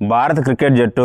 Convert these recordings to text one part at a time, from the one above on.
భారత క్రికెట్ జట్టు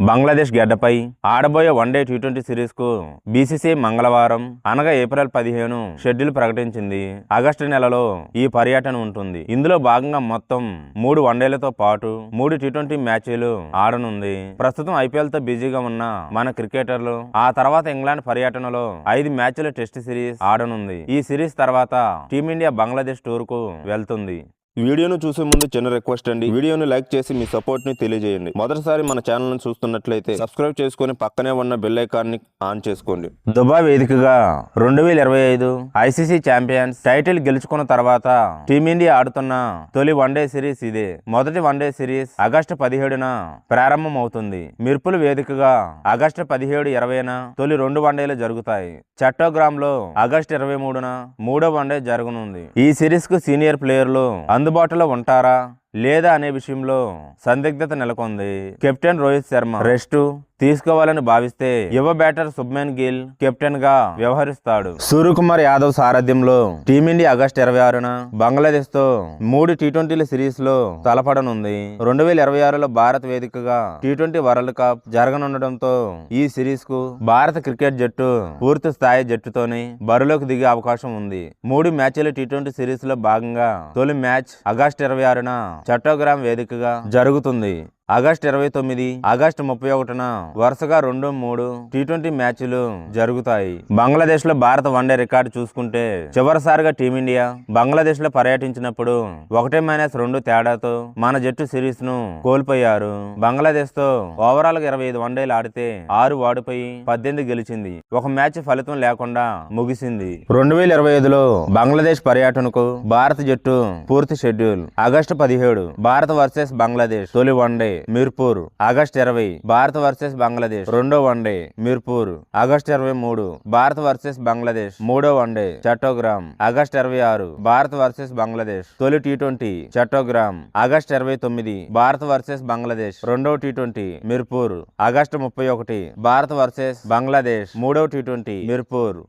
బంగ్లాదేశ్ గడ్డపై ఆడబోయే వన్డే టీ20 సిరీస్ కు బీసీసీ మంగళవారం అనగా ఏప్రిల్ 15 షెడ్యూల్ ప్రకటించింది. ఆగస్టు నెలలో ఈ పర్యటన ఉంటుంది. ఇందులో భాగంగా మొత్తం 3 వన్డేలతో పాటు 3 టీ20 మ్యాచ్లు ఆడనుంది. ప్రస్తుతం ఐపీఎల్ తో బిజీగా ఉన్న మన క్రికెటర్లు ఆ తర్వాత ఇంగ్లాండ్ పర్యటనలో 5 మ్యాచ్ల టెస్ట్ సిరీస్ ఆడనుంది. ఈ సిరీస్ తర్వాత టీమిండియా బంగ్లాదేశ్ టూర్ కు వెళ్తుంది. వీడియోను చూసే ముందు చిన్న రిక్వెస్ట్ అండి, వీడియోను లైక్ చేసి మీ సపోర్ట్ ని తెలియజేయండి. మొదటిసారి మన ఛానల్ ను చూస్తున్నట్లయితే సబ్స్క్రైబ్ చేసుకుని పక్కనే ఉన్న బెల్ ఐకాన్ ని ఆన్ చేసుకోండి. దుబాయ్ వేదికగా 2025 ఐసీసీ ఛాంపియన్స్ టైటిల్ గెలుచుకున్న తర్వాత టీమిండియా ఆడుతున్న తొలి వన్డే సిరీస్ ఇదే. మొదటి వన్డే సిరీస్ ఆగస్టు 17న ప్రారంభం అవుతుంది. మిర్పుల్ వేదికగా ఆగస్టు 17, 20న తొలి 2 వన్డేలు జరుగుతాయి. చట్టోగ్రామ్ లో ఆగస్టు 23న మూడో వన్డే జరగనుంది. ఈ సిరీస్ కు సీనియర్ ప్లేయర్లు అందుబాటులో ఉంటారా లేదా అనే విషయంలో సందిగ్ధత నెలకొంది. కెప్టెన్ రోహిత్ శర్మ రెస్ట్ తీసుకోవాలని భావిస్తే యువ బ్యాటర్ శుభ్మన్ గిల్ కెప్టెన్ గా వ్యవహరిస్తాడు. సూర్యకుమార్ యాదవ్ సారథ్యంలో టీమిండియా ఆగస్టు 26న బంగ్లాదేశ్ తో 3 టీ20ల సిరీస్ లో తలపడనుంది. 2026లో భారత్ వేదికగా టీ20 వరల్డ్ కప్ జరగనుండటంతో ఈ సిరీస్ కు భారత క్రికెట్ జట్టు పూర్తి స్థాయి జట్టుతోనే బరిలోకి దిగే అవకాశం ఉంది. 3 మ్యాచ్ల టీ20 సిరీస్ లో భాగంగా తొలి మ్యాచ్ ఆగస్టు 26న చట్టోగ్రామ్ వేదికగా జరుగుతుంది. ఆగస్టు 29, ఆగస్టు 31న వరుసగా 2-3 టీ20 మ్యాచ్లు జరుగుతాయి. బంగ్లాదేశ్ లో భారత వన్డే రికార్డు చూసుకుంటే చివరిసారిగా టీమిండియా బంగ్లాదేశ్ లో పర్యటించినప్పుడు 1-2 తేడాతో మన జట్టు సిరీస్ ను కోల్పోయారు. బంగ్లాదేశ్ తో ఓవరాల్ గా 25 వన్డేలు ఆడితే 6 ఓడిపోయి 18 గెలిచింది. ఒక మ్యాచ్ ఫలితం లేకుండా ముగిసింది. 2025లో బంగ్లాదేశ్ పర్యటనకు భారత జట్టు పూర్తి షెడ్యూల్. ఆగస్టు 17 భారత్ వర్సెస్ బంగ్లాదేశ్ తొలి one day Mirpur. August 20 Bharat versus Bangladesh రెండో one day Mirpur. August 23 Bharat versus Bangladesh మూడో one day Chattogram. August 26 Bharat versus Bangladesh తొలి టీ20 చట్టోగ్రామ్. ఆగస్టు 29 భారత్ వర్సెస్ బంగ్లాదేశ్ రెండో టీ20 మిర్పూర్. ఆగస్టు 31 భారత్ వర్సెస్ బంగ్లాదేశ్ మూడో టీ20 మిర్పూర్.